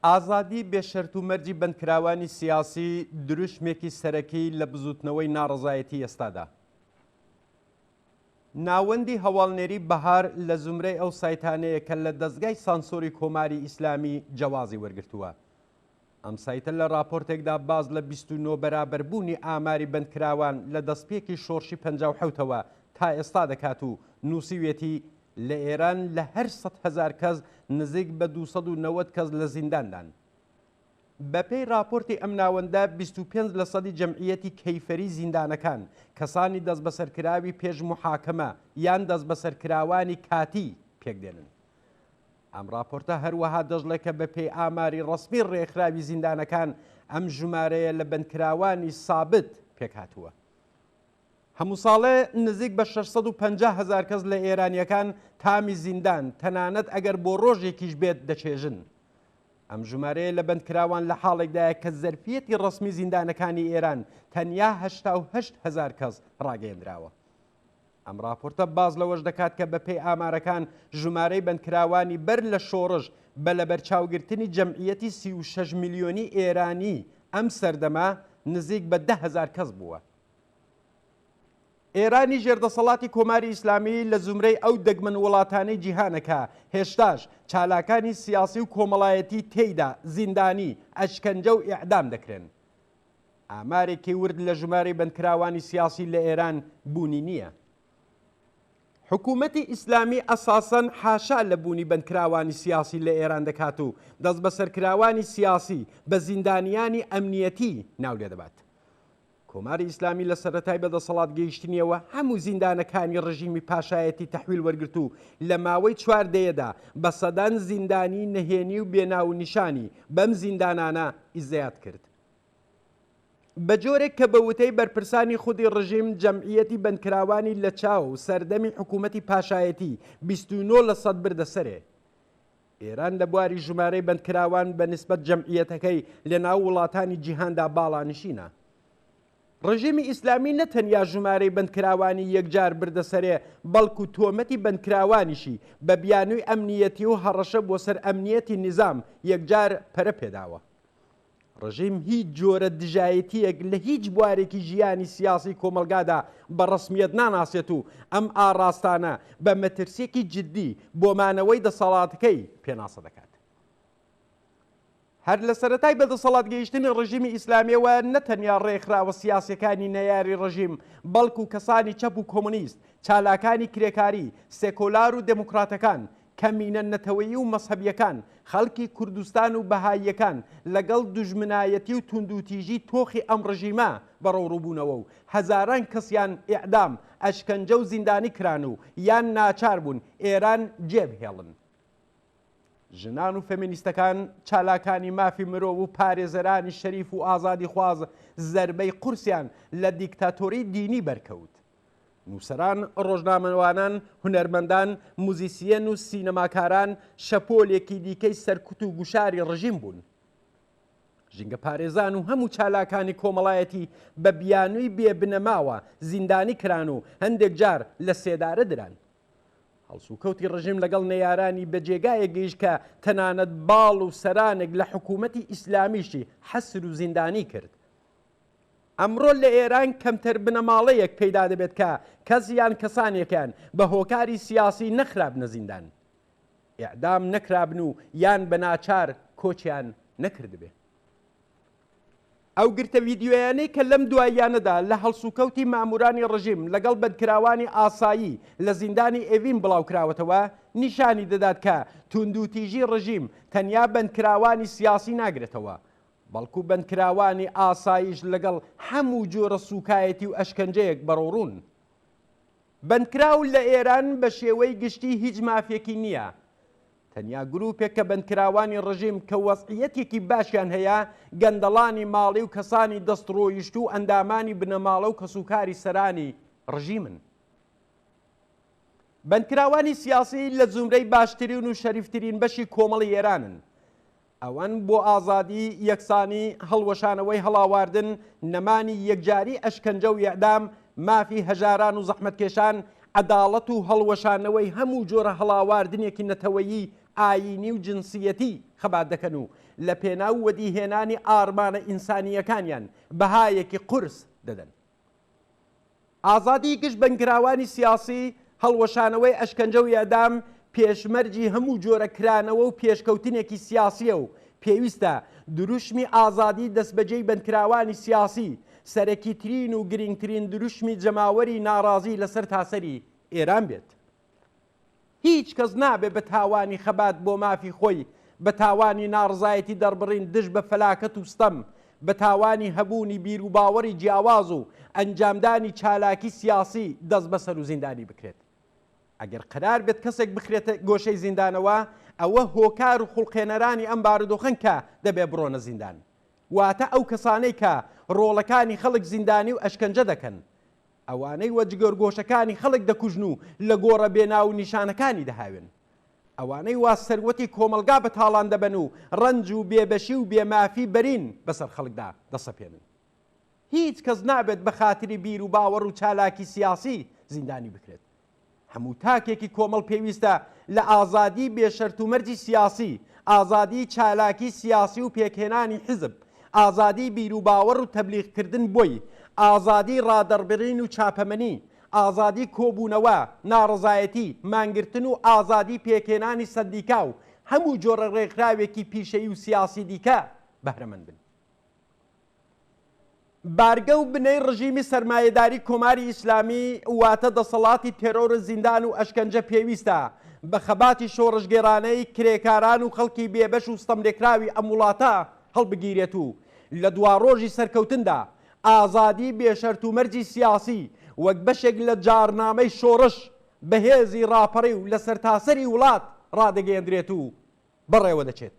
ئازادی بێشەرت و مەرجی بەندکراوانی سیاسی درووشمێکی سەرەکی لە بزووتنەوەی ناڕەزایەتی ئێستادا. ناوەندی هەواڵنێری بەهار لە زومرەی ئەو سایتانەیە کە لە دەستگای سانسۆری کۆماری ئیسلامی جەوازی وەرگرتووە. ئەم سایتە لە راپۆرتێکدا باز لە 29 بەرابەربوونی ئاماری بەندکراوان لە دەستپێکی شۆڕشی 57ەوە تا ئێستا دەکات و نووسیوێتی لە ئێران لە هەر 100,000 کەس نزیک بە 290 کەس لە زینداندان. بەپێی راپۆرتی ئەم ناوەندە 25% جەمعیەتی کەیفەری زیندانەکان کەسانی دەست بەسەرکراوی پێش محاکەمە یان دەست بەسەرکراوانی کاتی پێکدێنن. ئەم راپۆرتە هەروەها دەژڵێکە بەپێی ئاماری ڕسمی ڕێکخراوی زیندانەکان ئەم ژمارەیە لە بەندکراوانی سابت پێکهاتووە. هەموو ساڵێ نزیک بە 650,000 کەس لە ئێرانیەکان تامی زیندان تەنانەت ئەگەر بۆ ڕۆژێکیش بێت دەچێژن. ئەم ژمارەیە لە بەندکراوان لە حاڵێکدایە کە زەرفیەتی ڕسمی زیندانەکانی ئێران تەنیا 88,000 کەس ڕاگەیەندراوە. ئەم راپۆرتە باز لەوەش دەکات کە بەپێی ئامارەکان ژمارەی بەندکراوانی بەر لە شۆڕش بە لە بەرچاوگرتنی جەمعیەتی 36 میلیۆنی ئێرانی ئەم سەردەما نزیک بە 10,000 کەس بووە. ئێرانی ژێردەسەڵاتی کۆماری ئیسلامی لە زومرەی ئەو دەگمەن وڵاتانەی جیهانەکە هێشتاش چالاکانی سیاسی و کۆمەڵایەتی تێیدا زیندانی ئەشکەنجە و ئیعدام دەکرێن. ئامارێکی ورد لە ژمارەی بەندکراوانی سیاسی لە ئێران بوونی نییە. حکوومەتی ئیسلامی ئەساسەن حاشا لە بوونی بەندکراوانی سیاسی لە ئێران دەکات و دەست بەسەرکراوانی سیاسی بە زیندانیانی ئەمنیەتی ناو لێ دەبات. کۆماری ئیسلامی لە سەرەتای بەدەسەڵات گەیشتنیەوە هەموو زیندانەکانی ڕژیمی پاشایەتی تەحویل وەرگرت و لە ماوەی 4 دەیەدا بە سەدان زیندانی نەهێنی و بێناو نیشانی بەم زیندانانە ئیزدەیات کرد. بە جۆرێک کە بە وتەی بەرپرسانی خودی ڕژیم جەمعیەتی بەندکراوانی لە چاو و سەردەمی حکوومەتی پاشایەتی 29% بردەسەرێ. ئێران لە بواری ژمارەی بەندکراوان بە نسبەت جەمعیەتەکەی لە ناو وڵاتانی جیهاندا باڵانشینە. ڕژیمی ئیسلامی نەتەنیا ژمارەی بەندکراوانی یەکجار بردەسەرێ بەڵکو تۆمەتی بەندکراوانیشی بە بیانووی ئەمنیەتی و هەڕەشە بۆ سەر ئەمنیەتی نظام یەکجار پەرە پێداوە. ڕژیم هیچ جۆرە دژایەتیەک لە هیچ بوارێکی ژیانی سیاسی کۆمەلگادا بە ڕسمیەت ناناسێت و ئەم ئاڕاستانە بە مەترسێکی جددی بۆ مانەوەی دەسەڵاتەکەی پێناسە دەکات. هەر لە سەرەتای بەدەسەڵات گەیشتنی ڕژیمی ئیسلامیەوە نەتەنیا ڕێکخراوە سیاسەکانی نەیاری ڕژیم بەڵکو کەسانی چەپ و کۆمونیست، چالاکانی کرێکاری، سێکۆلار و دموکراتەکان، کەمینە نەتەوەیی و مەسحەبیەکان، خەڵکی کوردستان و بەهاییەکان لەگەڵ دوژمنایەتی و توندوتیژی تۆخی ئەم ڕژیمە بەڕەوڕووبوونەوە و هەزاران کەسیان ئیعدام، ئەشکەنجە و زیندانی کران و یان ناچار بوون ئێران جێبهێڵن. ژنان و فەمینیستەکان، چالاکانی مافی مرۆڤ و پارێزەرانی شەریف و ئازادی خواز زەربەی قورسیان لە دیکتاتۆری دینی بەرکەوت. نووسەران، ڕۆژنامەوانان، هونەرمەندان، موزیسیەن و سینەماکاران شەپۆلێکی دیکەی سەرکوت و گوشاری ڕژیم بوون. ژینگە پارێزان و هەموو چالاکانی کۆمەڵایەتی بە بیانووی بێبنەماوە زیندانی کران و هەندێک جار لە سێدارە دران. هەڵسوکەوتی ڕژیم لەگەڵ نەیارانی بە جێگایە گەیشت کە تەنانەت باڵ و سەرانێک لە حکوومەتی ئیسلامیشی حەسر و زیندانی کرد. ئەمڕۆ لە ئێران کەمتر بنەماڵەیەک پەیدا دەبێت کە کەسیان کەسانێکیان بە هۆکاری سیاسی نەخرابنە زیندان، ئیعدام نەکرابن و یان بە ناچار کۆچیان نەکردبێ. ئەو گرتە ڤیدیۆیانەی کە لەم دواییانەدا لە هەڵسوکەوتی مامورانی ڕژیم لەگەڵ بەدکراوانی ئاسایی لە زیندانی ئێڤین بڵاوکراوەتەوە نیشانی دەدات کە توندوتیژی ڕژیم تەنیا بەندکراوانی سیاسی ناگرێتەوە، بەڵکو بەندکراوانی ئاساییش لەگەڵ هەموو جۆرە سوکایەتی و ئەشکەنجەیەک بەڕۆڕون. بەندکراو لە ئێران بە شێوەی گشتی هیچ مافیەکی نییە. تەنیا گروپێک کە بەندکراوانی ڕژیم کە وەزعیەتێکی باشیان هەیە گەندەڵانی ماڵی و کەسانی دەستڕۆیشت و ئەندامانی بنەماڵە و کەسوکاری سەرانی ڕژیمن. بەندکراوانی سیاسی لە زومرەی باشترین و شەریفترین بەشی کۆمەڵی ئێرانن. ئەوەن بۆ ئازادی، یەکسانی، هەڵوەشانەوەی هەڵاواردن، نەمانی یەکجاری ئەشکەنجە و ئیعدام، مافی هەژاران و زەحمەتکێشان، عەداڵەت و هەڵوەشانەوەی هەموو جۆرە هەڵاواردنێکی نەتەوەیی ئاینی و جنسیەتی خەبات دەکەن و لە پێناو وەدیهێنانی ئارمانە ئینسانیەکانیان بەهایەکی قورس دەدەن. ئازادی گشت بەنگراوانی سیاسی هەڵوەشانەوەی ئەشکەنجە و یادام پێشمەرجی هەموو جۆرە کرانەوە و پێشکەوتنێکی سیاسیە و پێویستە دروشمی ئازادی دەستبەجێی بەندکراوانی سیاسی سەرەکیترین و گرنگترین دروشمی جەماوەری ناڕازی لەسەر تاسەری ئێران بێت. هیچ کەس نابێت بە تاوانی خەبات بۆ مافی خۆی بە تاوانی ناڕزایەتی دەربڕین دژ بە فەلاکەت و ستەم بە تاوانی هەبوونی بیر و باوەڕی جیاواز و ئەنجامدانی چالاکی سیاسی دەست بەسەر و زیندانی بکرێت. ئەگەر قرار بێت کەسێک بخرێتە گۆشەی زیندانەوە ئەوە هۆکار و خوڵقێنەرانی ئەم بارودۆخن کە دەبێ بڕۆنە زیندان. واتە ئەو کەسانەی کە ڕۆڵەکانی خەڵک زیندانی و ئەشکەنجە دەکەن، ئەوانەی وەجگەرگۆشەکانی خەڵک دەکوژن و لە گۆڕە بێناو نیشانەکانی دەهاوێن، ئەوانەی وا سەروەتی کۆمەلگا بە تاڵان دەبەن و ڕەنج و بێبەشی و بێمافی بەرین بەسەر خەڵکدا دەسەپێنن. هیچ کەس نابێت بە خاتری بیر و باوەڕ و چالاکی سیاسی زیندانی بکرێت. هەموو تاکێکی کۆمەڵ پێویستە لە ئازادی بێشەرت و مەرجی سیاسی، ئازادی چالاکی سیاسی و پێکهێنانی حزب، ئازادی بیر و باوەڕ و تەبلیغکردن بۆی، ئازادی ڕادەربڕین و چاپەمەنی، ئازادی کۆبوونەوە، ناڕزایەتی، مانگرتن و ئازادی پێکهێنانی سەندیکا و هەموو جۆرە ڕێکخراوێکی پیشەیی و سیاسی دیکە بەهرەمەند بن. بارگە و بنەی ڕژیمی سەرمایەداری کۆماری ئیسلامی واتە دەسەڵاتی تێرۆر زیندان و ئەشکەنجە پێویستە بە خەباتی شۆڕژگێرانەی کرێکاران و خەڵکی بێبەش و ستەملێکراوی ئەم وڵاتە هەڵبگیرێت و لە دوا ڕۆژی سەرکەوتندا ئازادی بێشەرت و مەرجی سیاسی وەک بەشێک لە جارنامەی شۆڕش بەهێزی ڕاپەڕی و لە سەرتاسەری وڵات ڕادەگەیەندرێت و بەڕێوە دەچێت.